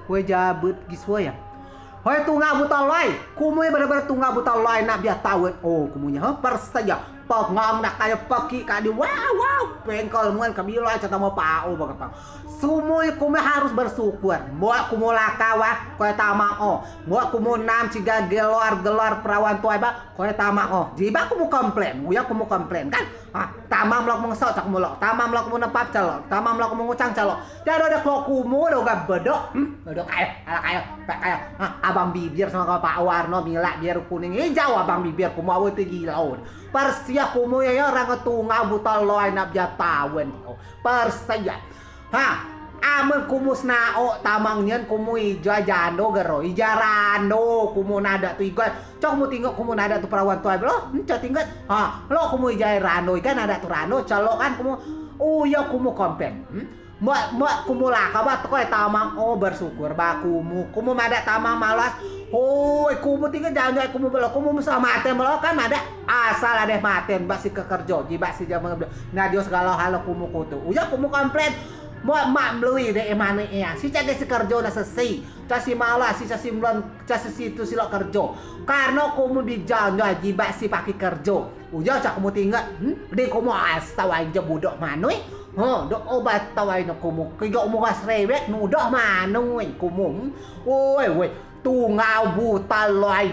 kue jabut giswa ya. Hoi tunggal buta loy, kumuy bener-bener tunggal buta loy nak biar tahu. Oh kumunya persaja. Pengong nak kayak peki kadi wow pengkol mun kami loy cata mau pau bakal. Sumuy kumuy harus bersyukur. Moak kumu lakawa koe tamang oh. Moak kumu nam ciga gelor perawan tuai ba koe tamang oh. Jiba kumu komplain, uya kumu komplain kan. Tamam lok mengso cak mulok, tamam lok mu nepap calok, tamam lok mu ngucang calok. Jadi ada klo kumu do gak bedok. Bedok kayak abang bibir sama kau Pak Warno Mila biar kuning hijau abang bibir kumu awu itu gilaun. Persia kumu ya orang tunggal buta loy nak biar tawen. Persia. Amun kumus nao tamang nyen kumu ija jando gero ijarano kumu nada tu iga cok mu tinggal kumu nada tu perawan tuai lo cok tinggal lo kumu ija rano ikan ada tu rano calo kan kumu ya kumu kompen mak kumu lakabat koe tamang bersyukur ba kumu ada tamang malas kumu tinggal jangan kumu belo kumu musa maten belo kan ada asal ada maten basi kekerjo jibasi jaman ngadio segala hal kumu kutu kumu komplain mak melui deh emane ya si cade si kerjo na sesi casi malas si casi bulan casi situ si lo kerjo karena kamu di jalan jibak si pakai kerjo cak kamu tinggal deh kamu astawain je budok manui dok obat tawain kamu kaya kamu gas rewek nudok manui kamu woi tunggal buta loy